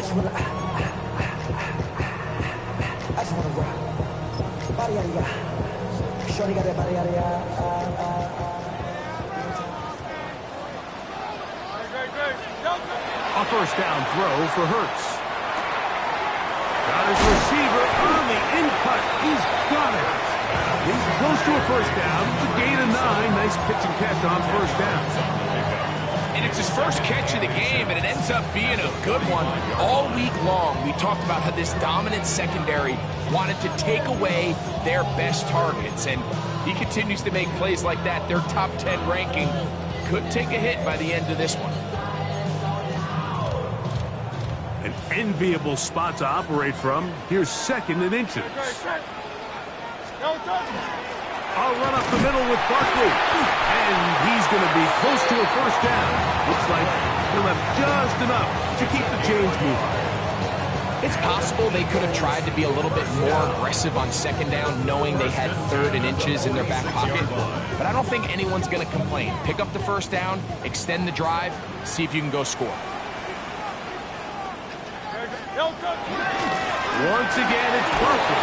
just wanna rock. Body, shorty got that body, A first down throw for Hurts. Got his receiver on the in-cut. He's got it. He's close to a first down. A gain of 9. Nice pitch and catch on first down. And it's his first catch of the game, and it ends up being a good one. All week long, we talked about how this dominant secondary wanted to take away their best targets, and he continues to make plays like that. Their top 10 ranking could take a hit by the end of this one. An enviable spot to operate from. Here's 2nd and inches. I'll run up the middle with Barkley. And he's going to be close to a first down. Looks like he'll have just enough to keep the chains moving. It's possible they could have tried to be a little bit more aggressive on 2nd down, knowing they had 3rd and inches in their back pocket. But I don't think anyone's going to complain. Pick up the first down, extend the drive, see if you can go score. Once again, it's Barkley.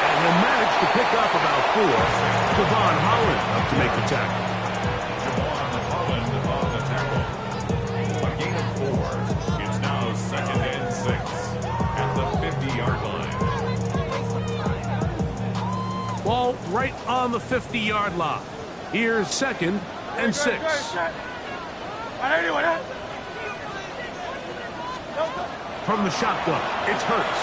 And he'll manage to pick up about 4. Devon Holland up to make the tackle. Devon Holland on the tackle. A gain of 4. It's now 2nd and 6 at the 50-yard line. Ball right on the 50-yard line. Here's 2nd and 6. From the shotgun, it's Hurts.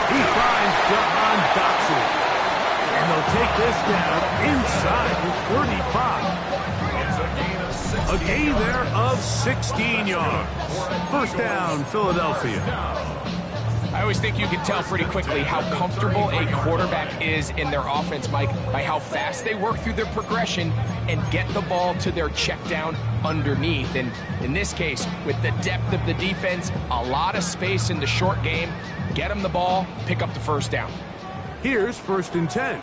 He finds Jahan Dotson. And they'll take this down inside the 35. A gain there of 16 yards. First down, Philadelphia. I always think you can tell pretty quickly how comfortable a quarterback is in their offense, Mike, by how fast they work through their progression and get the ball to their check down underneath. And in this case, with the depth of the defense, a lot of space in the short game, get them the ball, pick up the first down. Here's 1st and 10.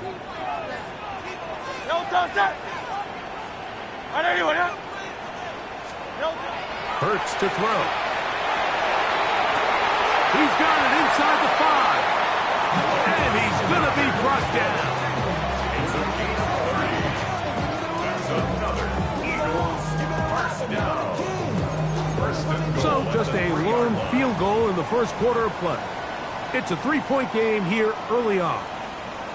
Hurts to throw. He's got it inside the 5. And he's going to be brought down. So just a lone field goal in the first quarter of play. It's a 3-point game here early on.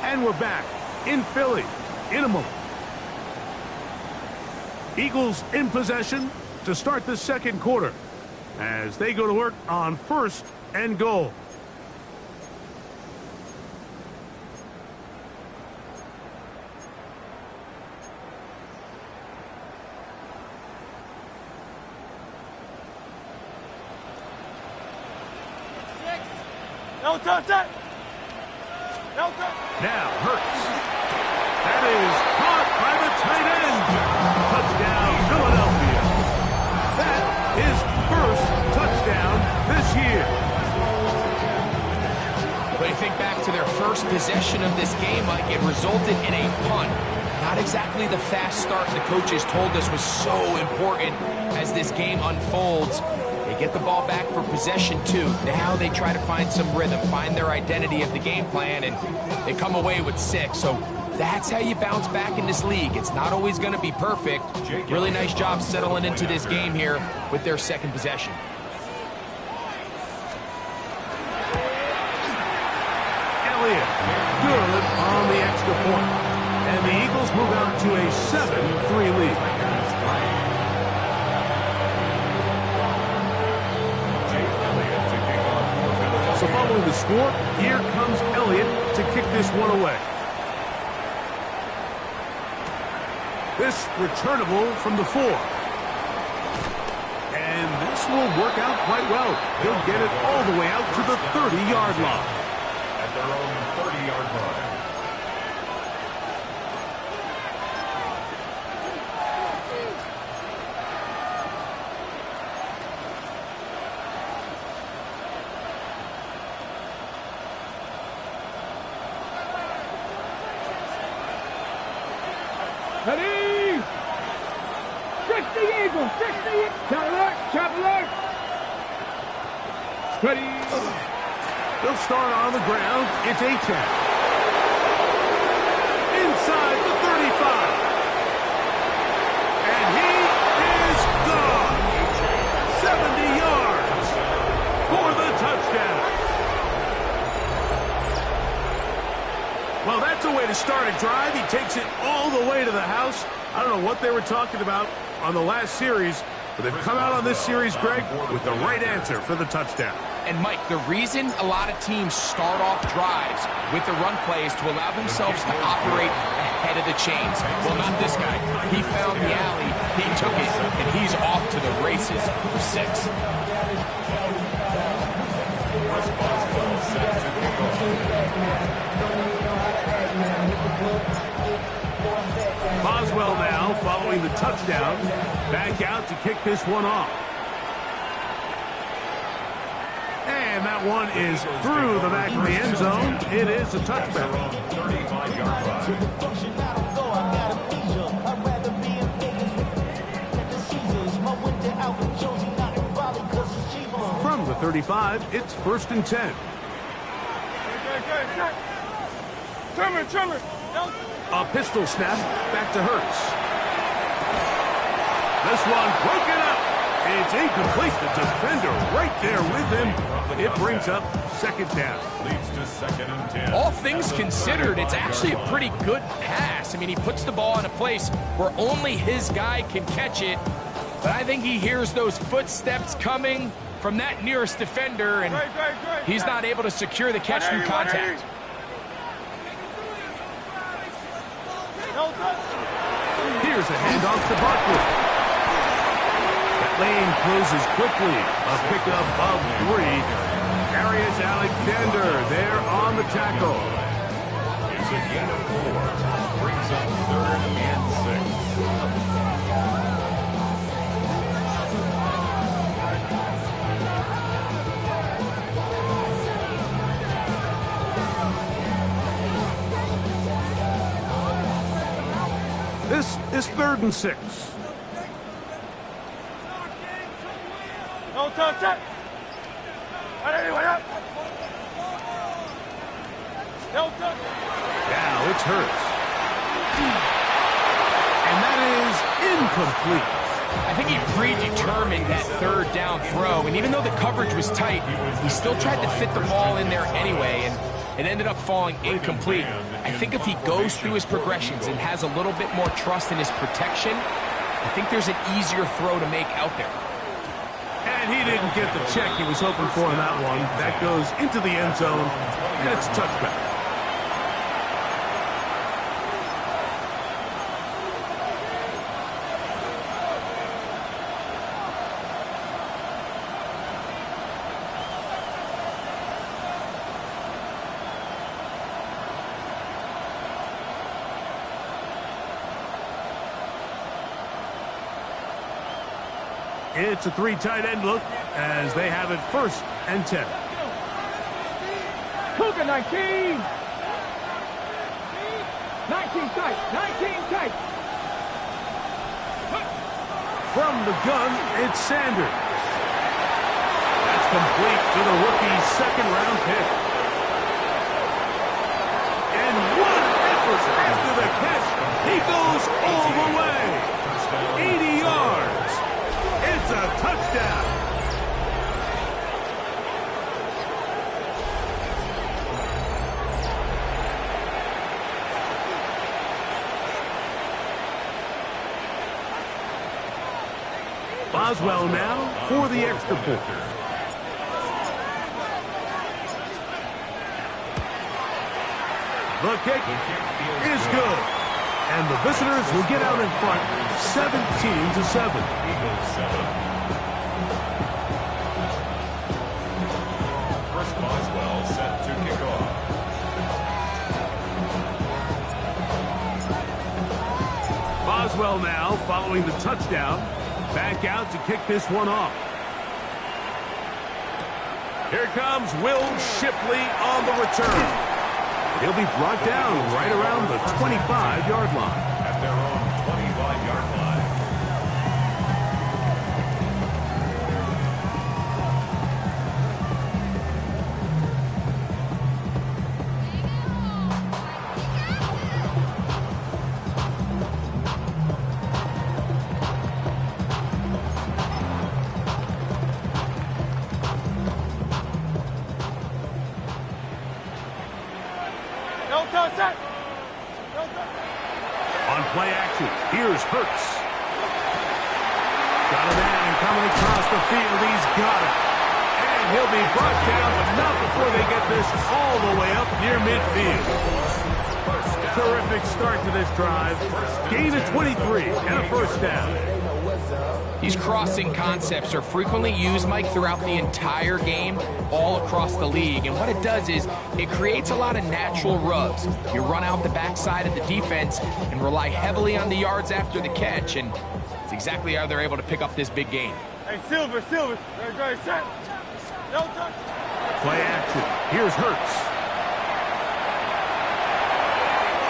And we're back in Philly in a moment. Eagles in possession to start the second quarter as they go to work on 1st and goal. Now Hurts. That is caught by the tight end. Touchdown, Philadelphia. That is first touchdown this year. But you think back to their first possession of this game, Mike, it resulted in a punt. Not exactly the fast start the coaches told us was so important as this game unfolds. They get the ball back for possession 2. Now they try to find some rhythm, find their identity of the game plan, and they come away with 6. So that's how you bounce back in this league. It's not always going to be perfect. Really nice job settling into this game here with their second possession. Elliott, good on the extra point. And the Eagles move out to a 7-3 lead. So following the score, here comes Elliott to kick this one away. This returnable from the 4. And this will work out quite well. He'll get it all the way out to the 30-yard line. At their own 30-yard line. Ready! Trick the Eagles! Trick the Eagles! Chop alert! Chop alert! Ready. They'll start on the ground. It's Achane. Inside the 35. And he is gone. 70 yards for the touchdown. Well, that's a way to start a drive. He takes it all the way to the house. I don't know what they were talking about on the last series, but they've come out on this series, Greg, with the right answer for the touchdown. And, Mike, the reason a lot of teams start off drives with the run play is to allow themselves to operate ahead of the chains. Well, not this guy. He found the alley, he took it, and he's off to the races for 6. Boswell now, following the touchdown, back out to kick this one off. And that one is through the back of the end zone. It is a touchback. 35-yard line. From the 35, it's 1st and 10. A pistol snap, back to Hurts. This one broken up. It's incomplete. The defender right there with him. It brings up 2nd down. Leads to 2nd and 10. All things considered, it's actually a pretty good pass. I mean, he puts the ball in a place where only his guy can catch it. But I think he hears those footsteps coming from that nearest defender, and he's not able to secure the catch through contact. Here's a handoff to Barkley. That lane closes quickly. A pickup of 3. Darius Alexander there on the tackle. It's a gain of 4. Brings up 3rd and 6. This is 3rd and 6. No touch it. No touch. Now it's Hurts. And that is incomplete. I think he predetermined that 3rd down throw, and even though the coverage was tight, he still tried to fit the ball in there anyway, and it ended up falling incomplete. I think if he goes through his progressions and has a little bit more trust in his protection, I think there's an easier throw to make out there. And he didn't get the check he was hoping for in that one. That goes into the end zone, and it's a touchback. It's a 3 tight end look as they have it 1st and 10. Cougar 19. 19 tight. 19 tight. From the gun, it's Sanders. That's complete to the rookie's 2nd-round pick. And what effort after the catch. He goes all the way. 80 yards. It's a touchdown. Boswell now for the extra point. The kick is good. And the visitors will get out in front 17-7. Eagles 7. Chris Boswell set to kick off. Boswell now following the touchdown. Back out to kick this one off. Here comes Will Shipley on the return. He'll be brought down right around the 25-yard line. At their own 25-yard line. On play action, here's Hurts. Got a man coming across the field. He's got it. And he'll be brought down, but not before they get this all the way up near midfield. Terrific start to this drive. Gain of 23 and a first down. These crossing concepts are frequently used, Mike, throughout the entire game, all across the league. And what it does is it creates a lot of natural rubs. You run out the backside of the defense and rely heavily on the yards after the catch. And it's exactly how they're able to pick up this big gain. Hey, Silver. Very set. No touch. Play action. Here's Hurts.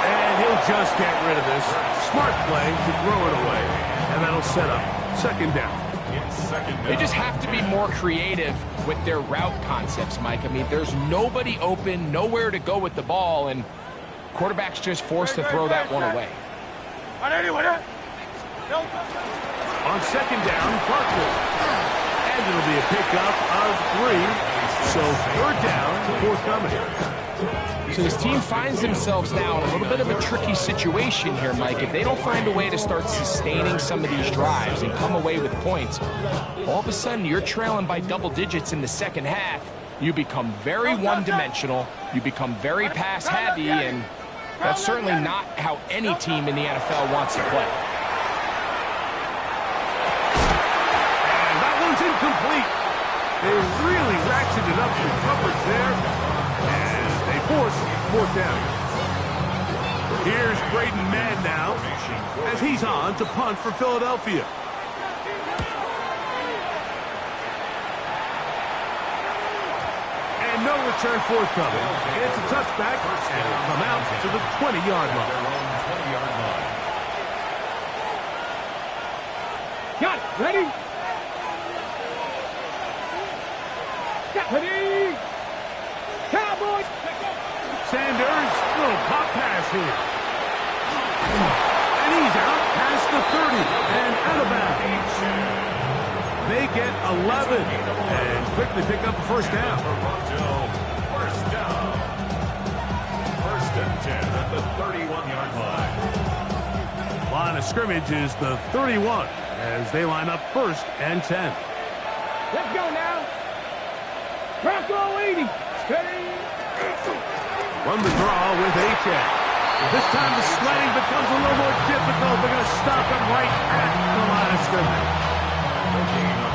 And he'll just get rid of this. Smart play to throw it away. And that'll set up second down. They just have to be more creative with their route concepts, Mike. I mean, there's nobody open, nowhere to go with the ball, and quarterback's just forced to throw that one away. On second down, Barkley. And it'll be a pickup of 3. So third down, forthcoming. So this team finds themselves now in a little bit of a tricky situation here, Mike. If they don't find a way to start sustaining some of these drives and come away with points, all of a sudden you're trailing by double digits in the second half. You become very one-dimensional, you become very pass-heavy, and that's certainly not how any team in the NFL wants to play. And that one's incomplete. They really ratcheted up the coverage there. And they force fourth down. Here's Braden Mann now as he's on to punt for Philadelphia. And no return forthcoming. It's a touchback and it'll come out to the 20-yard line. Got it. Ready? Ready? Cowboys. Sanders, little pop pass here. And he's out past the 30 and out of bounds. They get 11 and quickly pick up a first down. First down. First and 10 at the 31-yard line. Line of scrimmage is the 31 as they line up first and 10. Let's go now. Bronco 80. Steady. From the draw with Achane. This time the sledding becomes a little more difficult. They're going to stop him right at the line of scrimmage.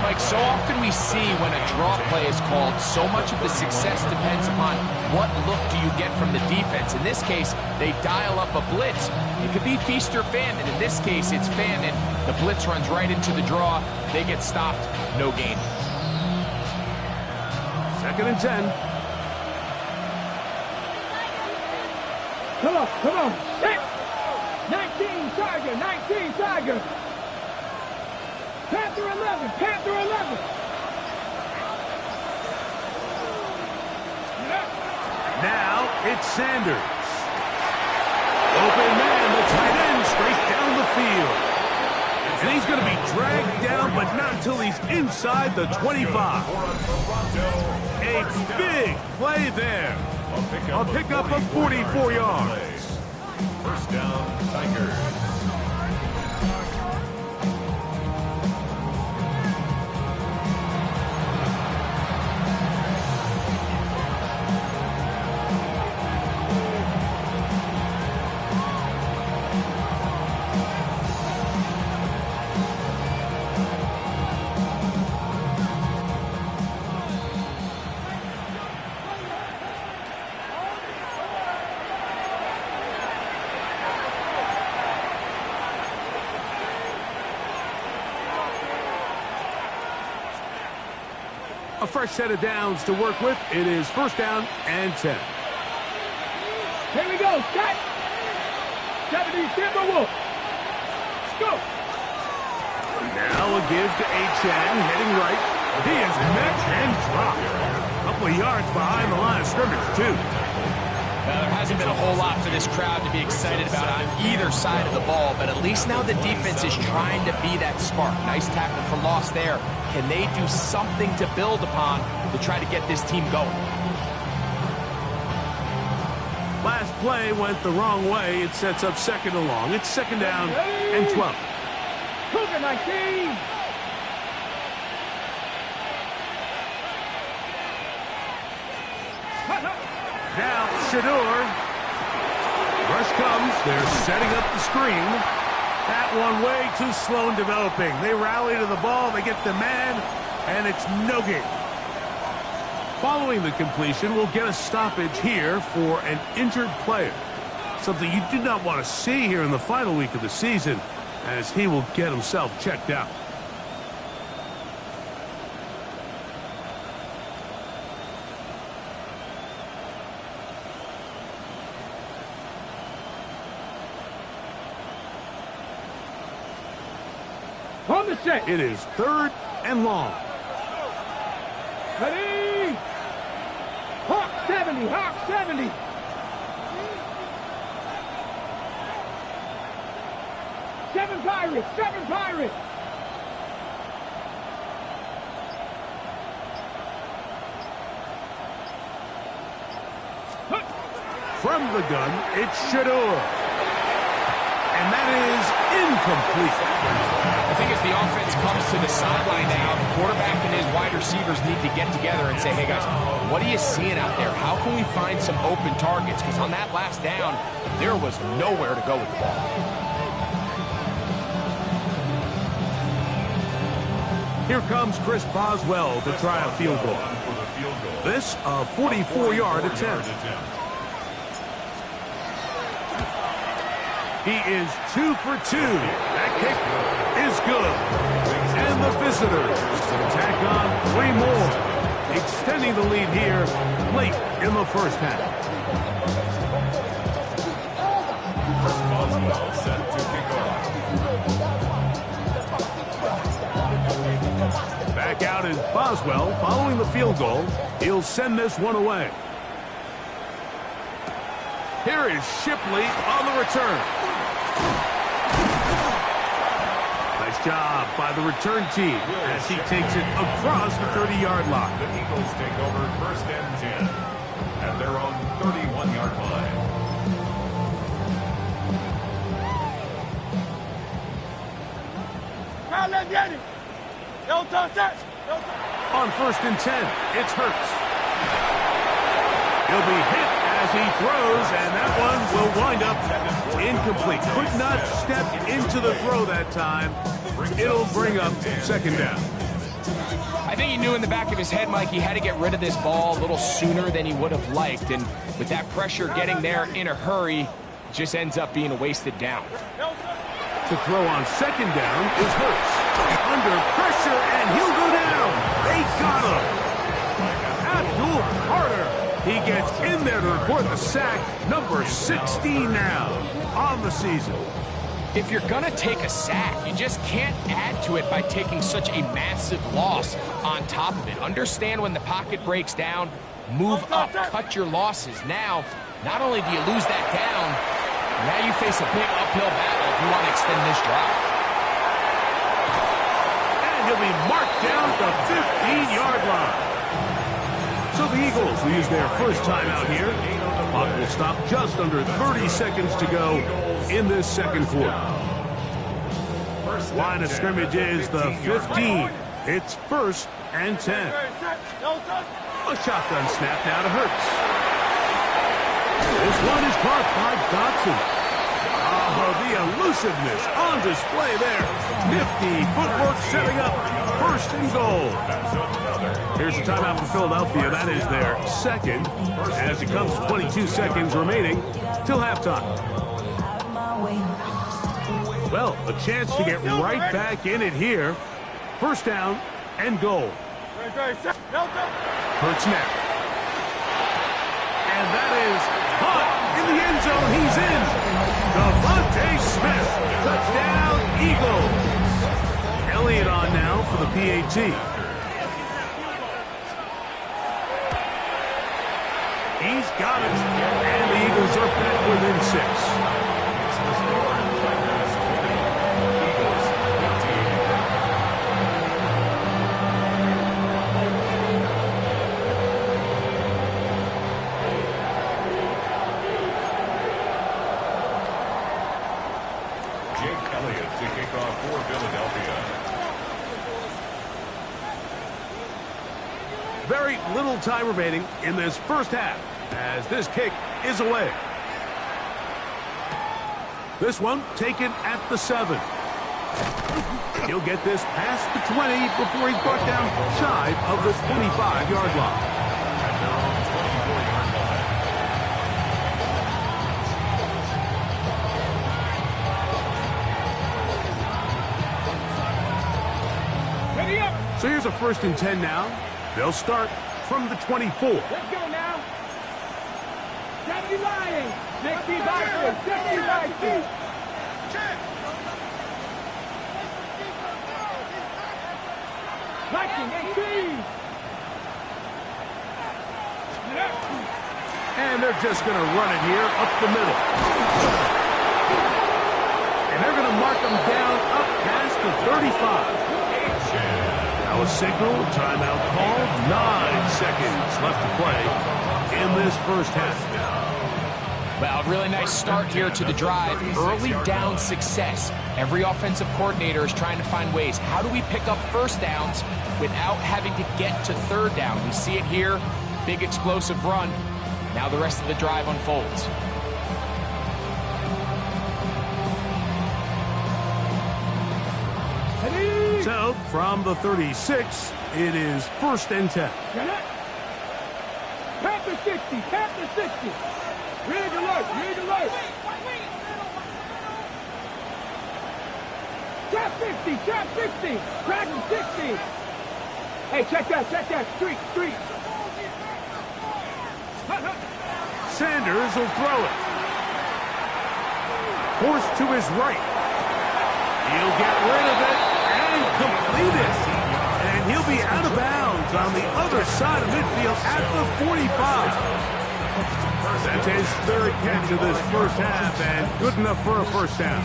Mike, so often we see when a draw play is called, so much of the success depends upon what look do you get from the defense. In this case, they dial up a blitz. It could be feast or famine. In this case, it's famine. The blitz runs right into the draw. They get stopped. No gain. Second and 10. Come on. Set. 19 Tiger. Panther 11. Now it's Sanders. Open man, the tight end, straight down the field. And he's going to be dragged down, but not until he's inside the 25. A big play there. A pickup of 44 yards. First down, Tigers. A fresh set of downs to work with. It is first down and 10. Here we go. Set. 70 Timberwolves. Let's go. Now a give to Achane, heading right. He is met and dropped. A couple of yards behind the line of scrimmage, too. Well, there hasn't been a whole lot for this crowd to be excited about on either side of the ball, but at least now the defense is trying to be that spark. Nice tackle for loss there. Can they do something to build upon to try to get this team going? Last play went the wrong way. It sets up second and long. It's second down and 12. Cougar 19. Now Shedeur. Rush comes. They're setting up the screen. That one way too slow in developing. They rally to the ball. They get the man, and it's no gain. Following the completion, we'll get a stoppage here for an injured player. Something you do not want to see here in the final week of the season, as he will get himself checked out. On the set. It is third and long. Ready. Hawk 70. Hawk 70. Seven Pirates. Seven Pirates. From the gun, it's Shedeur. And that is incomplete. I think as the offense comes to the sideline now, the quarterback and his wide receivers need to get together and say, hey guys, what are you seeing out there? How can we find some open targets? Because on that last down, there was nowhere to go with the ball. Here comes Chris Boswell to try a field goal. This a 44-yard attempt. He is 2 for 2. That kick is good. And the visitors tack on 3 more, extending the lead here late in the first half. Boswell set to kick off. Back out is Boswell following the field goal. He'll send this one away. Here is Shipley on the return. Nice job by the return team as he takes it across the 30-yard line. The Eagles take over first and 10 at their own 31-yard line. On first and 10, it's Hurts. He'll be hit as he throws, and that one will wind up incomplete. Could not step into the throw that time. It'll bring up second down. I think he knew in the back of his head, Mike, he had to get rid of this ball a little sooner than he would have liked. And with that pressure getting there in a hurry, it just ends up being a wasted down. To throw on second down is Hurts. Under pressure, and he'll go down. They got him. Abdul Carter. He gets in there to record the sack, number 16 now on the season. If you're going to take a sack, you just can't add to it by taking such a massive loss on top of it. Understand when the pocket breaks down, move up, cut your losses. Now, not only do you lose that down, now you face a big uphill battle if you want to extend this drive. And he'll be marked down at the 15-yard line. So the Eagles will use their first timeout here. Clock will stop just under 30 seconds to go in this second quarter. Line of scrimmage is the 15. It's first and 10. A shotgun snap now to Hurts. This one is caught by Dotson. Oh, the elusiveness on display there. Nifty footwork setting up first and goal. Here's the timeout for Philadelphia. That is their second, as it comes 22 seconds remaining till halftime. Well, a chance to get right back in it here. First down and goal. Hurts now. And that is caught in the end zone. He's in. Devontae Smith. Touchdown, Eagles. Elliott on now for the PAT. He's got it. And the Eagles are back within 6. Very little time remaining in this first half as this kick is away. This one taken at the 7. He'll get this past the 20 before he's brought down shy of the 25-yard line. So here's a 1st and 10 now. They'll start from the 24. Let's go now. 70 Lions. Next team back. 70 Lions. Viking 18. And they're just going to run it here up the middle. And they're going to mark them down up past the 35. Now a signal, timeout called. 9 seconds left to play in this first half. Well, really nice start here to the drive. Early down success. Every offensive coordinator is trying to find ways. How do we pick up first downs without having to get to third down? We see it here. Big explosive run. Now the rest of the drive unfolds. So, from the 36, it is 1st and 10. Panther 60, Panther 60. Rig alert, rig alert. Trap 50, trap 60. Dragon 60. Hey, check that, street. Sanders will throw it. Forced to his right. He'll get rid of it and complete it. And he'll be out of bounds on the other side of midfield at the 45. That's his 3rd catch of this first half and good enough for a first down.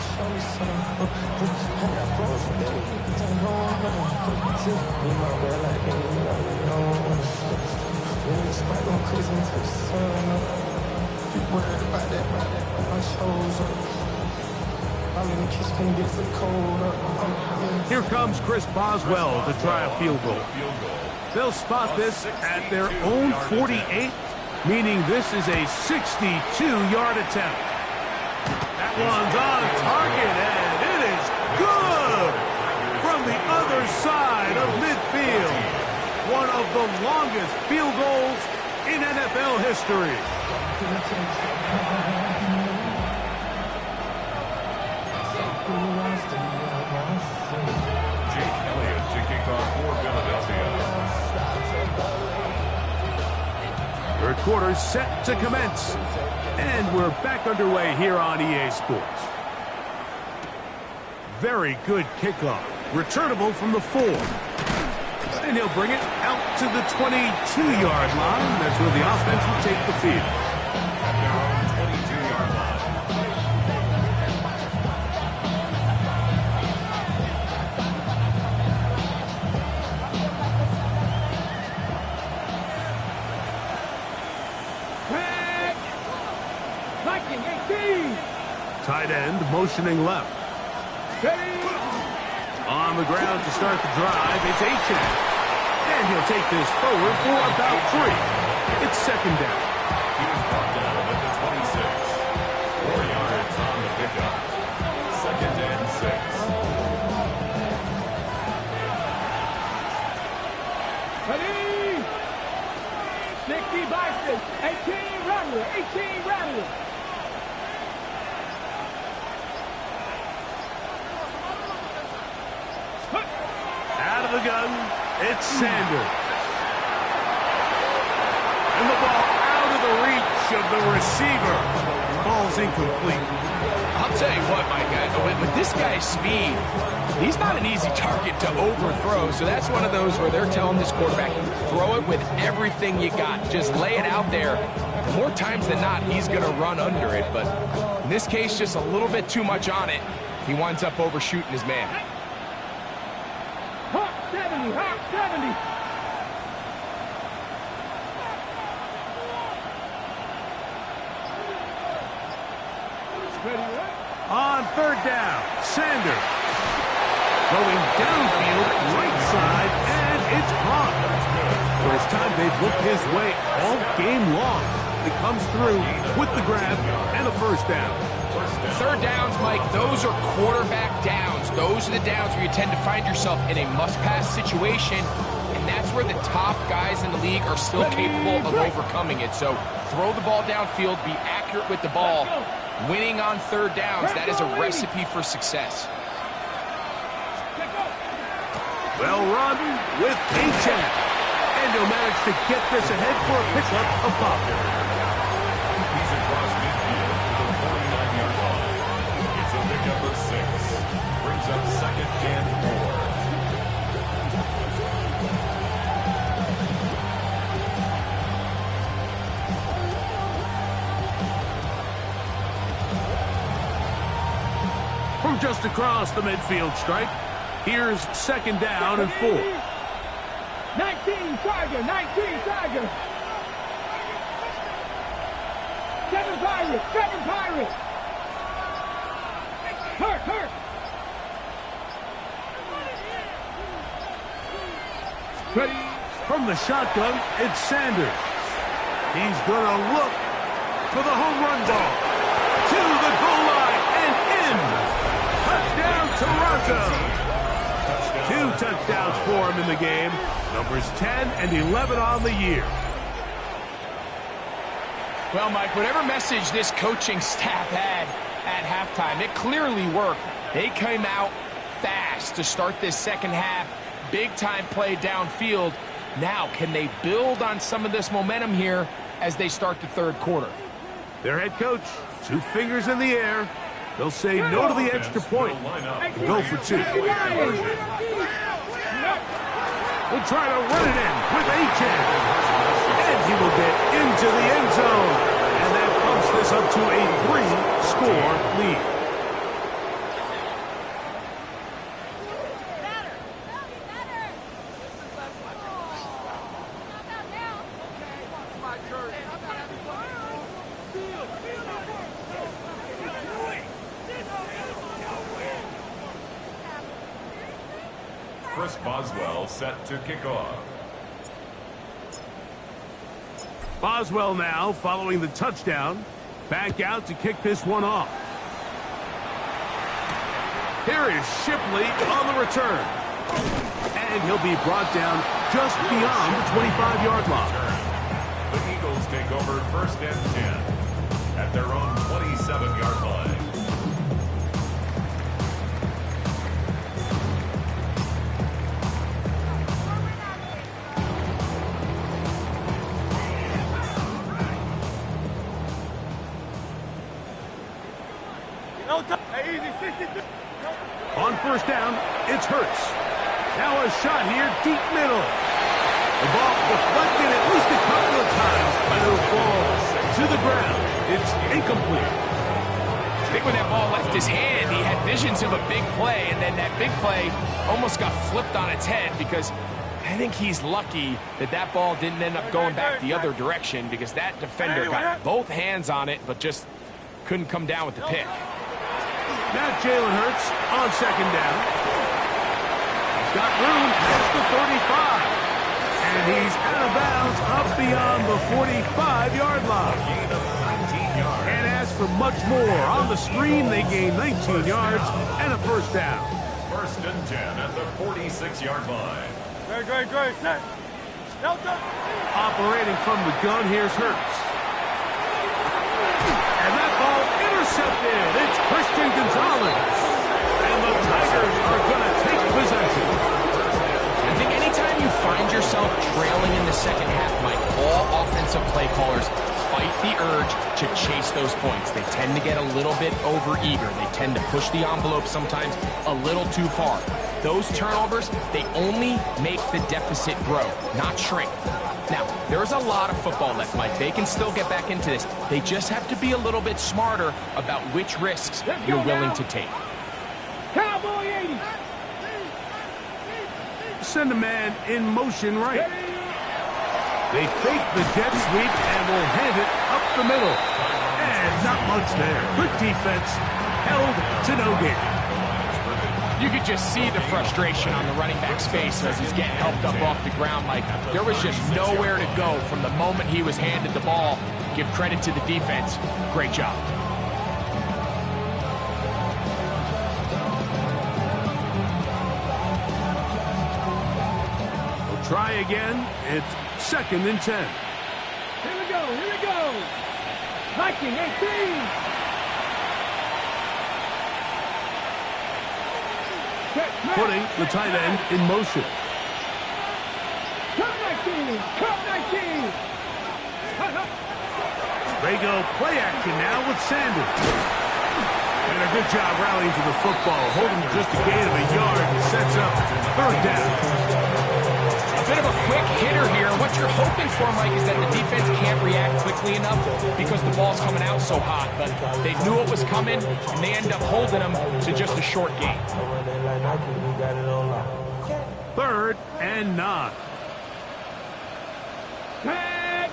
Here comes Chris Boswell to try a field goal. They'll spot this at their own 48, meaning this is a 62-yard attempt. That one's on target, and it is good from the other side of midfield. One of the longest field goals in NFL history. Jake Elliott to kick off for Philadelphia. 3rd quarter set to commence. And we're back underway here on EA Sports. Very good kickoff. Returnable from the 4. And he'll bring it out to the 22-yard line. That's where the offense will take the field. At their own 22-yard line. Viking 18. Tight end motioning left. On the ground to start the drive, it's Achane. And he'll take this forward for about 3. It's 2nd down. He was brought down at the 26. 4 yards on the pickup. 2nd and 6. Ready? 60 Bison. 18 Rattler. 18 Rattler. Out of the gun, it's Sanders. And the ball out of the reach of the receiver. Ball's incomplete. I'll tell you what, my guy, with this guy's speed, he's not an easy target to overthrow. So that's one of those where they're telling this quarterback, throw it with everything you got. Just lay it out there. And more times than not, he's going to run under it. But in this case, just a little bit too much on it. He winds up overshooting his man. Hawk 70. Hawk 70. On 3rd down, Sanders. Going downfield, right side, and It's caught. First time they've looked his way all game long. He comes through with the grab and a first down. Third downs, Mike, those are quarterback downs. Those are the downs where you tend to find yourself in a must-pass situation, and that's where the top guys in the league are still capable of overcoming it. So throw the ball downfield, be accurate with the ball. Winning on third downs, that is a recipe for success. Well run with H.N. And he'll manage to get this ahead for a pickup of Pop. He's across midfield to the 49-yard line. It's a pickup of 6. Brings up second and 4. From just across the midfield stripe, here's second down and 4. 19 Tiger, 19 Tiger. 7 Pirates, 7 Pirates. Hurt. Ready? From the shotgun, it's Sanders. He's going to look for the home run ball. To the goal line and in. Touchdown, Toronto. 2 touchdowns for him in the game. Numbers 10 and 11 on the year. Well, Mike, whatever message this coaching staff had at halftime, it clearly worked. They came out fast to start this second half. Big-time play downfield. Now, can they build on some of this momentum here as they start the third quarter? Their head coach, 2 fingers in the air. They'll say no to the extra point and go for 2. We'll try to run it in with H.N. And he will get into the end zone. And that bumps this up to a 3-score lead. Chris Boswell set to kick off. Boswell now following the touchdown. Back out to kick this one off. Here is Shipley on the return. And he'll be brought down just beyond the 25-yard line. The Eagles take over first and 10 at their own 27-yard line. On first down, it's Hurts. Now a shot here, deep middle. The ball deflected at least a couple of times, but it'll fall to the ground. It's incomplete. I think when that ball left his hand, he had visions of a big play, and then that big play almost got flipped on its head because I think he's lucky that that ball didn't end up going back the other direction because that defender got both hands on it but just couldn't come down with the pick. Now Jalen Hurts on second down. He's got room past the 35. And he's out of bounds up beyond the 45-yard line. Gain of 19 yards. And as for much more, on the screen they gain 19 yards and a first down. First and 10 at the 46-yard line. Great. Set. Operating from the gun, here's Hurts. And that ball intercepted. It's Christian Gonzalez. And the Tigers are going to take possession. I think anytime you find yourself trailing in the second half, Mike, all offensive play callers fight the urge to chase those points. They tend to get a little bit overeager. They tend to push the envelope sometimes a little too far. Those turnovers, they only make the deficit grow, not shrink. Now, there's a lot of football left, Mike. They can still get back into this. They just have to be a little bit smarter about which risks you're willing to take. Cowboy 80. Send a man in motion right. They fake the jet sweep and will hand it up the middle. And not much there. Good defense. Held to no gain. You could just see the frustration on the running back's face as he's getting helped up off the ground. Like, there was just nowhere to go from the moment he was handed the ball. Give credit to the defense. Great job. We'll try again. It's 2nd and 10. Here we go, here we go. Viking 18. Putting the tight end in motion. Come 19, come 19. They go play action now with Sanders. And a good job rallying to the football, holding just a gain of a yard, sets up 3rd down. A bit of a quick hitter here. What you're hoping for, Mike, is that the defense can't react quickly enough because the ball's coming out so hot. But they knew it was coming, and they end up holding them to just a short gain. 3rd and 9. Tag.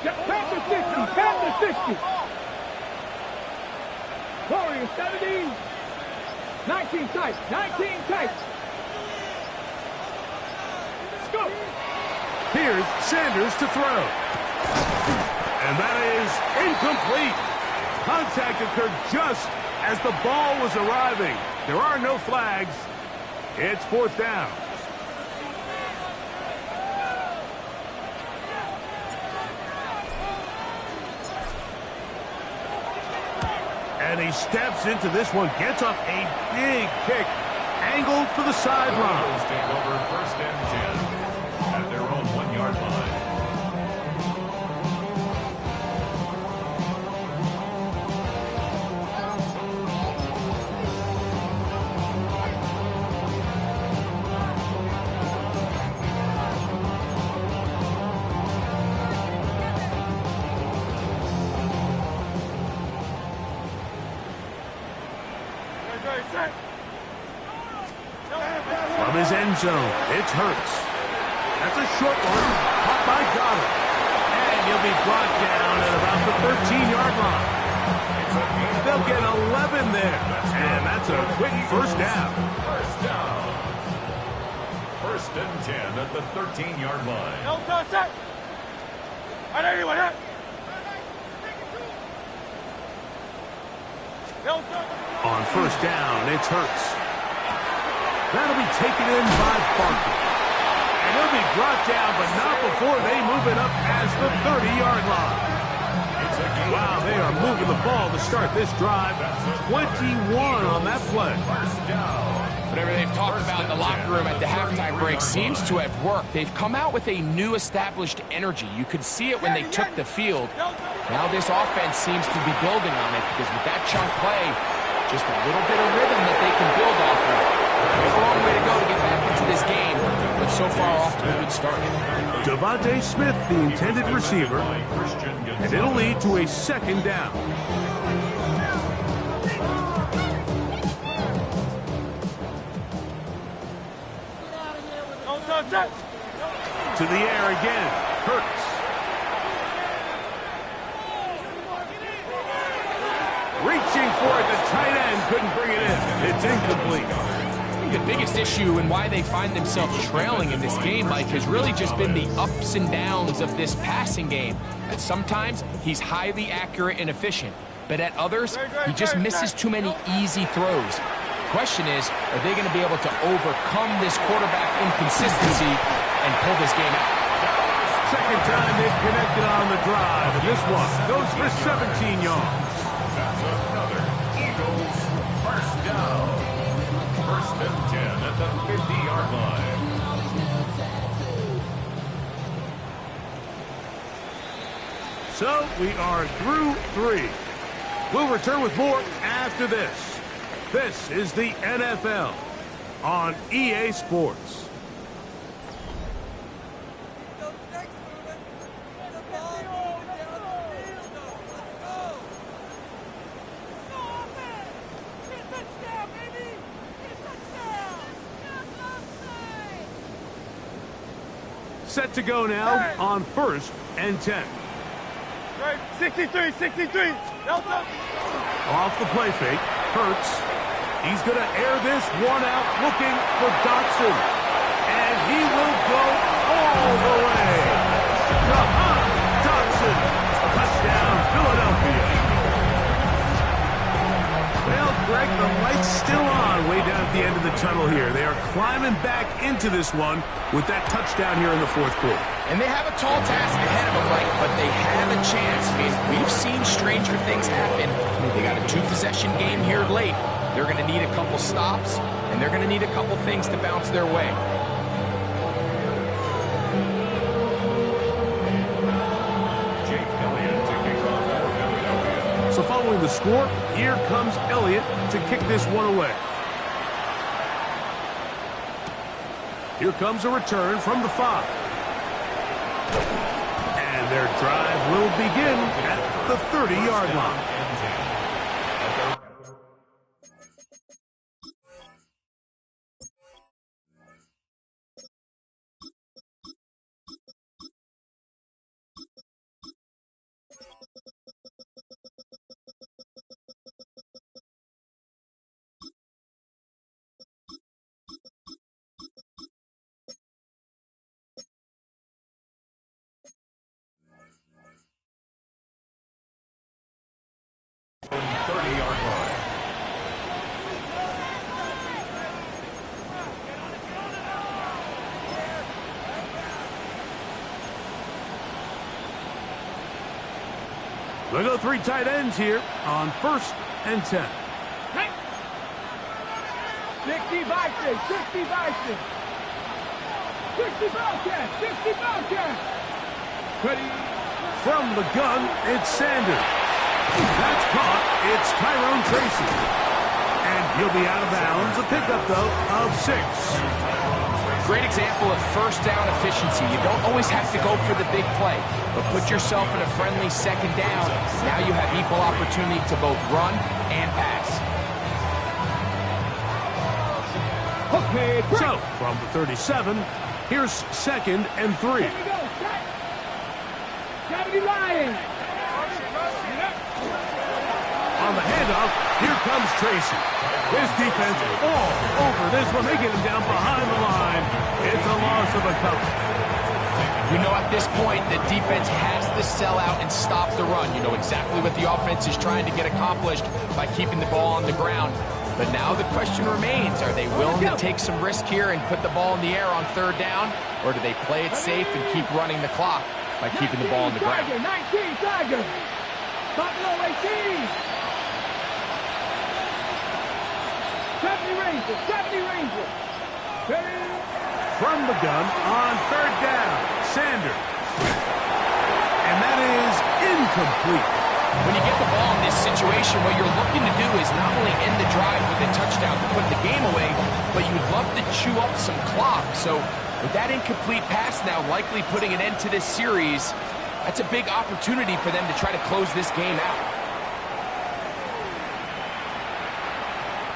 Panther 60, Panther 60. Warriors 70. 19 tight, 19 tight. Go. Here's Sanders to throw. And that is incomplete. Contact occurred just as the ball was arriving. There are no flags. It's 4th down. And he steps into this one, gets up a big kick, angled for the sideline. Take over 1st and 10 at their own 1-yard line. From his end zone, it's Hurts. That's a short one, caught by Goddard. And he'll be brought down at about the 13-yard line. They'll get 11 there, and that's a quick 1st down. 1st and 10 at the 13-yard line. On 1st down, it's Hurts. That'll be taken in by Barkley. And he'll be brought down, but not before they move it up past the 30-yard line. Wow, they are moving the ball to start this drive. 21 on that play. Whatever they've talked about in the locker room at the halftime break seems to have worked. They've come out with a new established energy. You could see it when they took the field. Now this offense seems to be building on it because with that chunk play, just a little bit of rhythm that they can build off of. There's a long way to go to get back into this game, but so far off to a good start. Devontae Smith, the intended receiver, and it'll lead to a 2nd down. To the air again, Hurts. Reaching for it, the tight end couldn't bring it in. It's incomplete. I think the biggest issue and why they find themselves trailing in this game, Mike, has really just been the ups and downs of this passing game. At sometimes, he's highly accurate and efficient, but at others, he just misses too many easy throws. The question is, are they going to be able to overcome this quarterback inconsistency and pull this game out? 2nd time they've connected on the drive, and this one goes for 17 yards. That's another Eagles 1st down. 1st and 10 at the 50-yard line. So we are through 3. We'll return with more after this. This is the NFL on EA Sports. Set to go now on 1st and 10. 63, 63. Off the play fake, Hurts He's going to air this one out looking for Dotson. And he will go all the way. Jahan Dotson. Touchdown, Philadelphia. Well, Greg, the light's still on way down at the end of the tunnel here. They are climbing back into this one with that touchdown here in the fourth quarter. And they have a tall task ahead of them, right? But they have a chance. I mean, we've seen stranger things happen. They got a 2-possession game here late. They're going to need a couple stops, and they're going to need a couple things to bounce their way. So following the score, here comes Elliott to kick this one away. Here comes a return from the 5. And their drive will begin at the 30-yard line. They go 3 tight ends here on 1st and 10. 60 Vikings, 60 Vikings. 60 Bobcats, 60 Bobcats. Ready. From the gun, it's Sanders. That's caught. It's Tyrone Tracy. And he'll be out of bounds. A pickup, though, of 6. Great example of first down efficiency. You don't always have to go for the big play, but put yourself in a friendly second down. Now you have equal opportunity to both run and pass. Okay, So, from the 37, here's 2nd and 3. here we go. Kennedy Lions. On the handoff, here comes Tracy. His defense all over this one. They get him down behind the line. It's a loss of a couple. You know, at this point, the defense has to sell out and stop the run. You know exactly what the offense is trying to get accomplished by keeping the ball on the ground. But now the question remains, are they willing to take some risk here and put the ball in the air on 3rd down? Or do they play it safe and keep running the clock by keeping the ball on the ground? 19 Tiger. Buffalo 18. 70 Rangers, 70 Rangers. From the gun on 3rd down, Sanders. And that is incomplete. When you get the ball in this situation, what you're looking to do is not only end the drive with a touchdown to put the game away, but you would love to chew up some clock. So with that incomplete pass now likely putting an end to this series, that's a big opportunity for them to try to close this game out.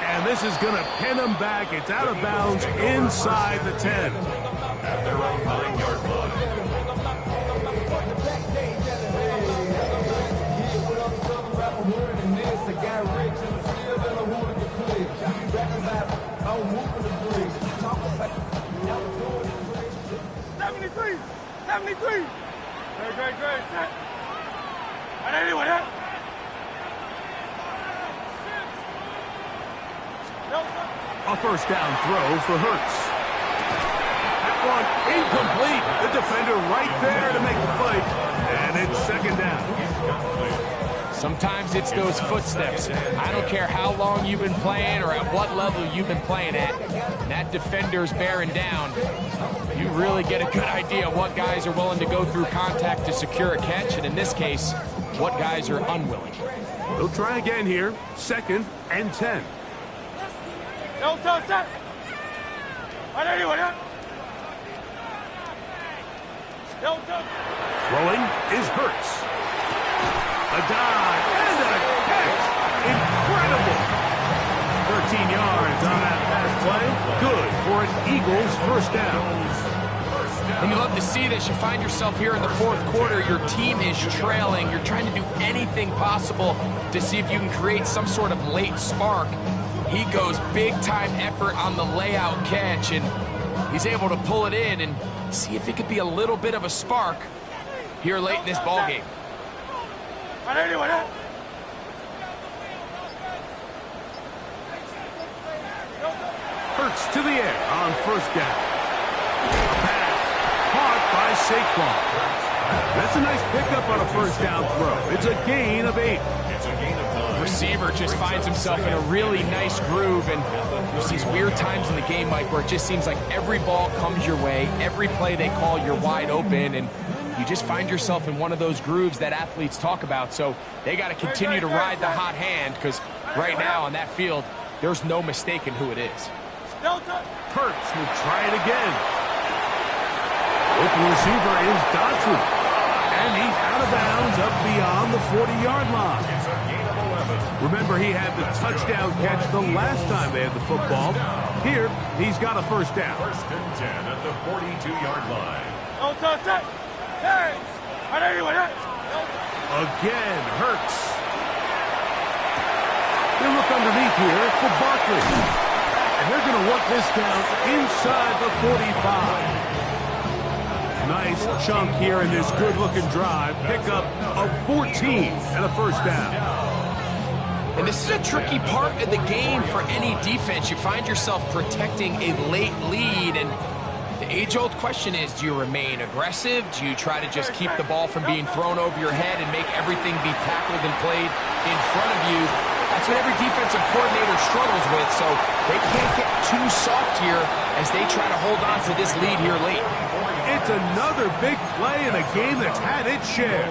And this is going to pin them back. It's out of bounds inside the 10. At their own 9-yard line. Great. And anyone else? A 1st down throw for Hurts. That one incomplete. The defender right there to make the play. And it's 2nd down. Sometimes it's those footsteps. I don't care how long you've been playing or at what level you've been playing at. And that defender's bearing down. You really get a good idea of what guys are willing to go through contact to secure a catch, and in this case, what guys are unwilling. They'll try again here. 2nd and 10. Throwing is Hurts. A dive and a catch. Incredible. 13 yards on that pass play. Good for an Eagles 1st down. And you love to see this. You find yourself here in the 4th quarter. Your team is trailing. You're trying to do anything possible to see if you can create some sort of late spark. He goes big-time effort on the layout catch, and he's able to pull it in and see if it could be a little bit of a spark here late in this ball game. Hurts to the air on first down. Pass caught by Saquon. That's a nice pickup on a first down throw. It's a gain of 8. It's a gain of 9. Receiver just finds himself in a really nice groove, and there's these weird times in the game, Mike, where it just seems like every ball comes your way, every play they call, you're wide open, and you just find yourself in one of those grooves that athletes talk about. So they got to continue to ride the hot hand, because right now on that field, there's no mistaking who it is. Hurts will try it again. Open receiver is Dotson. And he's out of bounds up beyond the 40-yard line. It's a gain of 11. Remember, he had the touchdown catch the last time they had the football. Here, he's got a first down. First and 10 at the 42-yard line. Again, Hurts. They look underneath here for Barkley. And they're going to work this down inside the 45. Nice chunk here in this good-looking drive. Pickup of 14 and a first down. And this is a tricky part of the game for any defense. You find yourself protecting a late lead, and the age-old question is, do you remain aggressive? Do you try to just keep the ball from being thrown over your head and make everything be tackled and played in front of you? That's what every defensive coordinator struggles with, so they can't get too soft here as they try to hold on to this lead here late. It's another big play in a game that's had its share.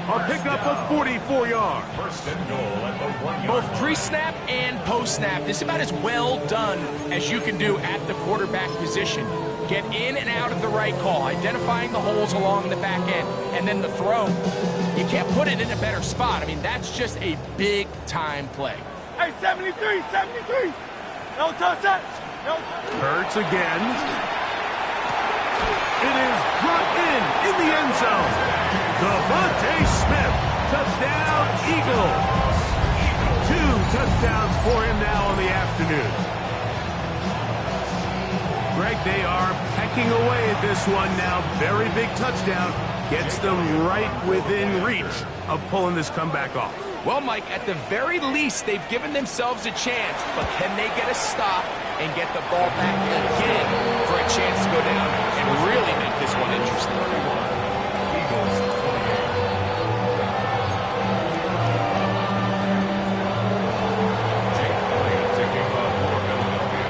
A pickup of 44 yards. First and goal at the 1-yard Both line. pre-snap and post-snap, this is about as well done as you can do at the quarterback position. Get in and out of the right call, identifying the holes along the back end, and then the throw. You can't put it in a better spot. I mean, that's just a big-time play. Hey, 73, 73. No touch that. No touch. Hurts again. It is brought in the end zone. Devontae Smith, touchdown Eagles. 2 touchdowns for him now on the afternoon. Greg, they are pecking away at this one now. Very big touchdown. Gets them right within reach of pulling this comeback off. Well, Mike, at the very least, they've given themselves a chance, but can they get a stop and get the ball back again for a chance to go down and really make this one interesting? Eagles 28. Jake Elliott to kick off for Philadelphia.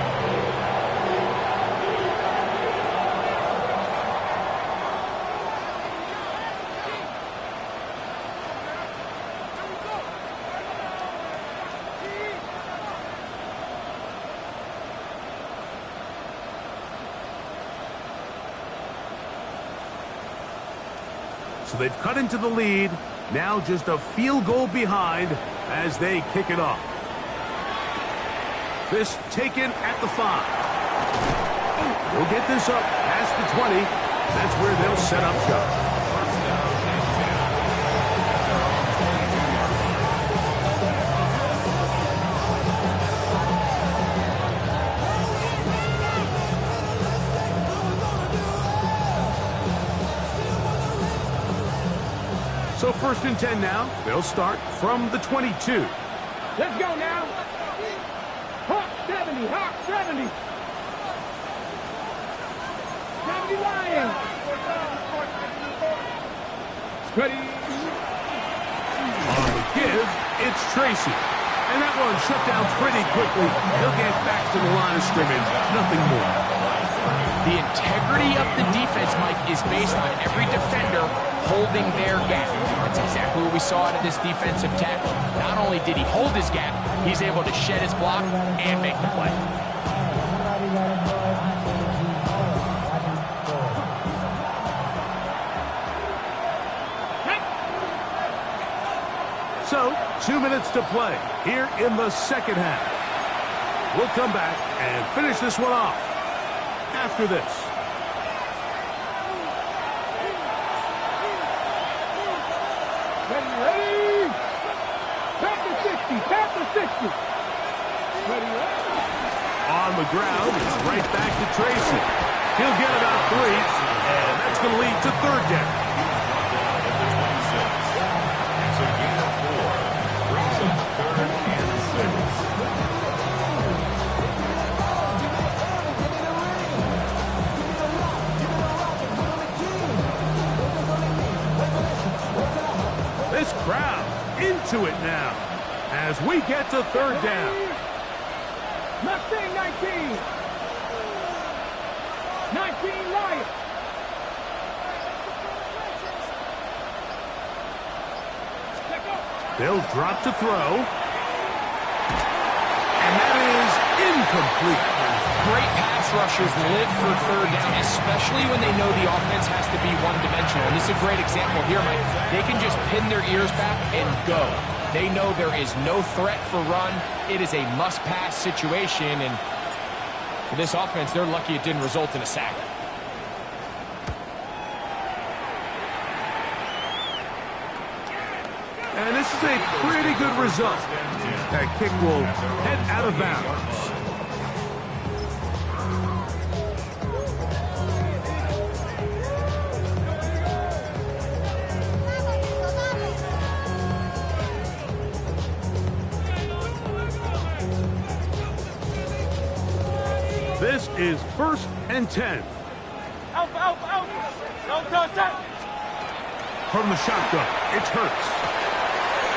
So they've cut into the lead. Now just a field goal behind as they kick it off. This taken at the 5. They'll get this up past the 20. That's where they'll set up shop. So first and 10 now. They'll start from the 22. Let's go now. Hawk 70, Hawk 70. 70 Lions. Ready. On the give, it's Tracy. And that one shut down pretty quickly. He'll get back to the line of scrimmage. Nothing more. The integrity of the defense, Mike, is based on every defender holding their gap. That's exactly what we saw out of this defensive tackle. Not only did he hold his gap, he's able to shed his block and make the play. So, 2 minutes to play here in the second half. We'll come back and finish this one off after this. Ready. Pass the 60. Pass the 60. On the ground, it's right back to Tracy. He'll get about 3, and that's going to lead to third down. It's a gain of 4. Brings up 3rd and 6. This crowd into it now as we get to third down. Mustang 19. 19 Lions. They'll drop to throw. And that is incomplete. Great pass rushers live for third down, especially when they know the offense has to be one-dimensional. And this is a great example here, Mike. They can just pin their ears back and go. They know there is no threat for run. It is a must-pass situation, and for this offense, they're lucky it didn't result in a sack. And this is a pretty good result. That kick will head out of bounds. This is 1st and 10. Alpha, Alpha, Alpha. Don't toss up. From the shotgun, it's Hurts.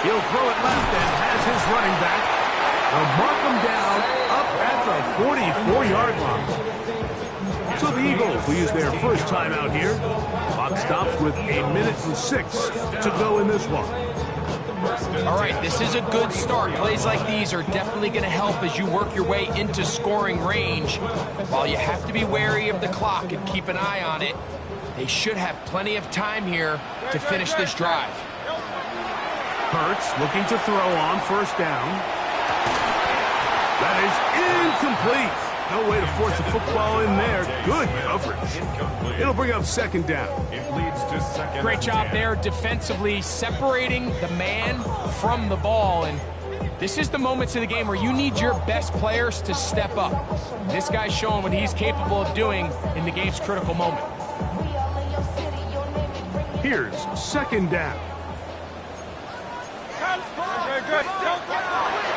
He'll throw it left and has his running back. They'll mark him down up at the 44-yard line. So the Eagles will use their first timeout here. Clock stops with 1:06 to go in this one. All right, this is a good start. Plays like these are definitely going to help as you work your way into scoring range. While you have to be wary of the clock and keep an eye on it, they should have plenty of time here to finish this drive. Hurts looking to throw on 1st down. That is incomplete. No way to force the football in there. Good coverage. It'll bring up 2nd down. It leads to 2nd. Great job there defensively separating the man from the ball. And this is the moments of the game where you need your best players to step up. This guy's showing what he's capable of doing in the game's critical moment. Here's 2nd down.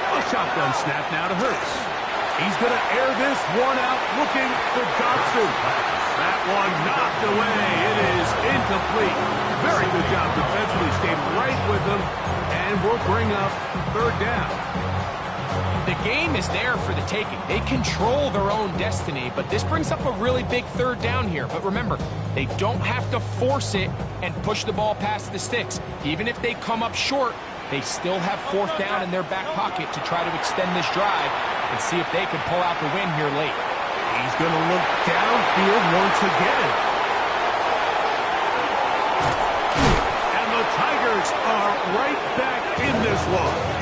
A shotgun snap now to Hurts. He's going to air this one out looking for Dotson. That one knocked away. It is incomplete. Very good job defensively. Stayed right with him and will bring up 3rd down. The game is there for the taking. They control their own destiny, but this brings up a really big 3rd down here. But remember, they don't have to force it and push the ball past the sticks. Even if they come up short, they still have 4th down in their back pocket to try to extend this drive and see if they can pull out the win here late. He's going to look downfield once again. And the Tigers are right back in this one.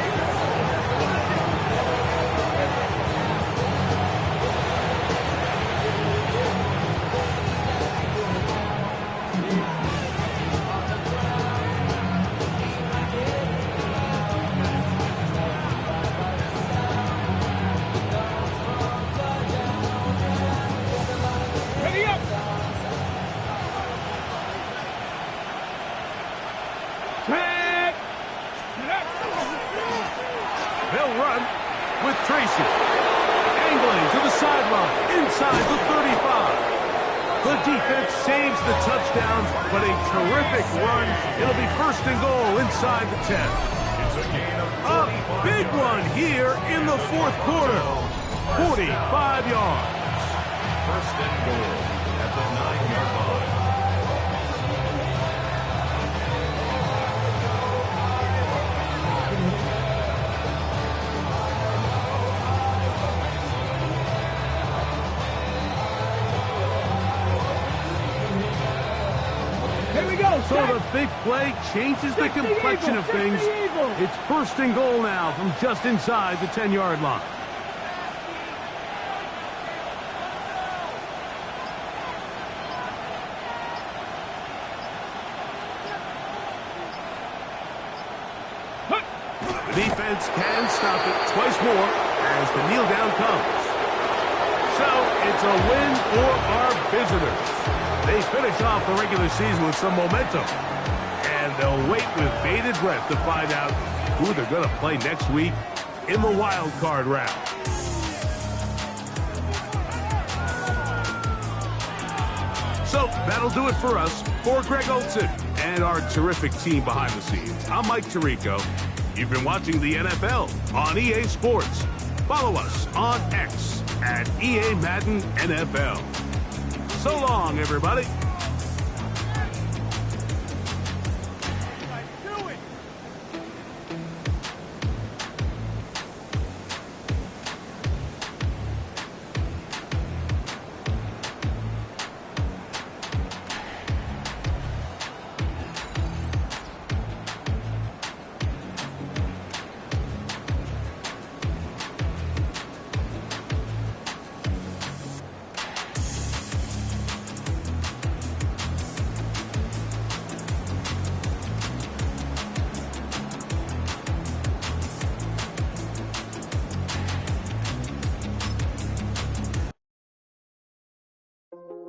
They'll run with Tracy. Angling to the sideline, inside the 35. The defense saves the touchdowns, but a terrific run. It'll be 1st and goal inside the 10. It's a gain of A big one here in the 4th quarter. 45 yards. 1st and goal at the 9-yard line. So the big play changes the complexion of things. It's 1st and goal now from just inside the 10-yard line. The defense can stop it twice more as the kneel down comes. So it's a win for our visitors. They finish off the regular season with some momentum. And they'll wait with bated breath to find out who they're going to play next week in the wild card round. So that'll do it for us. For Greg Olsen and our terrific team behind the scenes, I'm Mike Tirico. You've been watching the NFL on EA Sports. Follow us on X at EA Madden NFL. So long, everybody.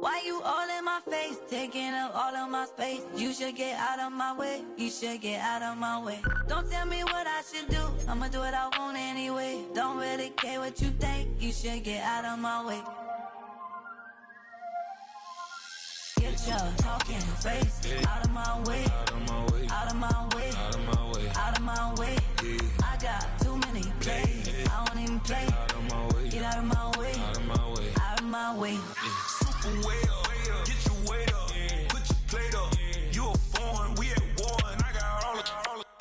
Why you all in my face, taking up all of my space? You should get out of my way, you should get out of my way. Don't tell me what I should do, I'ma do what I want anyway. Don't really care what you think, you should get out of my way. Get your talking face out of my way, out of my way, out of my way, out of my way, out of my way. I got too many plays, I don't even play. Out of my way, get out of my way, out of my way, out of my way. Way up, get your weight up, put your plate up. You a foreign, we at war, and I got all the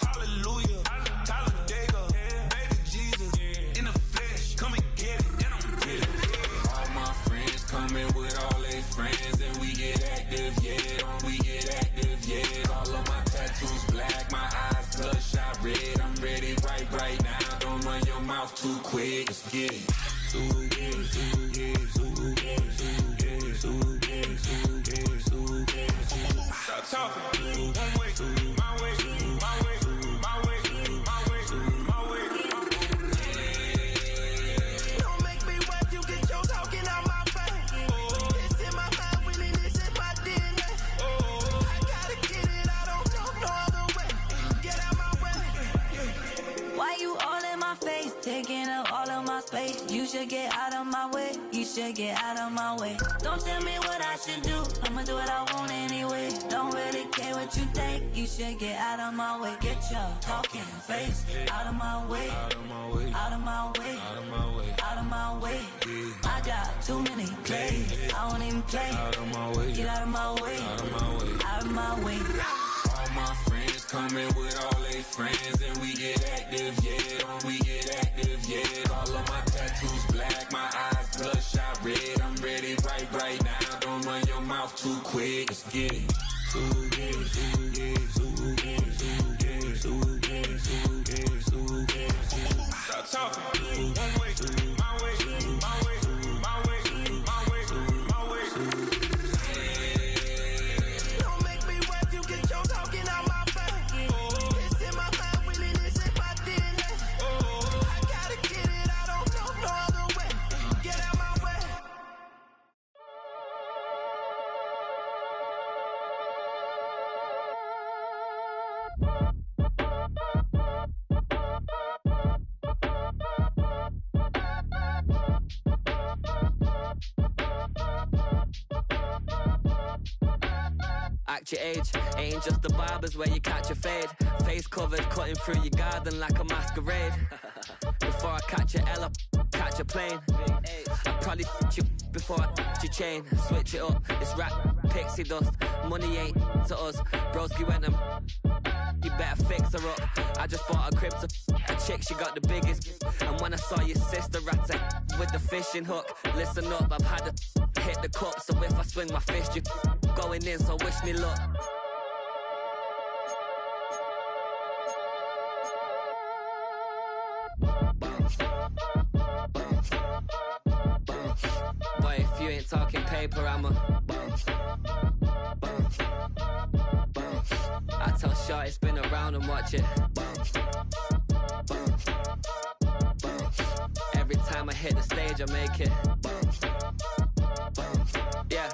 hallelujah, Talladega, baby Jesus, in the flesh, come and get it, and I'm with it. All my friends coming with all their friends, and we get active, yeah, we get active, yeah. All of my tattoos black, my eyes bloodshot red. I'm ready right now. Don't run your mouth too quick. Let's get it. Stop talking. One way, my way, my way, my way, my way, my way. Don't make me wet, you get your talking out my face. It's in my mind, winning this in my DNA. I gotta get it, I don't know no other way. Get out my way. Why you all in my face, taking up all of my space? You should get out of my way, you should get out of my way. Don't tell me what I should do, I'ma do what I want anyway. Don't really care what you think, you should get out of my way. Get your talking face out of my way, out of my way, out of my way, out of my way, out of my way. I got too many plays, I don't even play. Out of my way, get out of my way, out of my way, out of my way. All my friends coming with all their friends, and we get active, yeah, we get active, yeah. All of my tattoos black, my eyes bloodshot red. I'm ready right now. Don't run your mouth too quick. Let's get it. Stop talking. One way, my way, my way, my way, my way, my way. Don't make me wet, you get your talking out my face. It's in my mind, winning this in my DNA. I gotta get it, I don't know no other way. Get out my way. Act your age, ain't just the barbers where you catch a fade. Face covered, cutting through your garden like a masquerade. Before I catch a L up, catch a plane. I'd probably f you before I your chain. Switch it up, it's rap, pixie dust. Money ain't to us, broski went and you better fix her up. I just bought a crib to a chick, she got the biggest. And when I saw your sister at it with the fishing hook, listen up, I've had to hit the cup. So if I swing my fist, you going in, so wish me luck. Boy, if you ain't talking paper, I'm a I tell Shorty spin around and watch it. hit the stage, I make it. Yeah.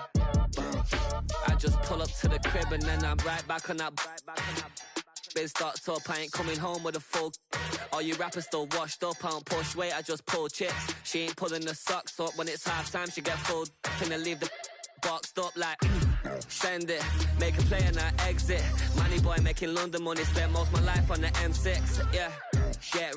I just pull up to the crib and then I'm right back on that. Biz starts up, I ain't coming home with a full. All you rappers still washed up, I don't push weight, I just pull chips. She ain't pulling the socks up when it's half time, she get full. Finna leave the boxed up like send it, make a play and I exit. Money boy making London money, spent most of my life on the M6. Yeah, get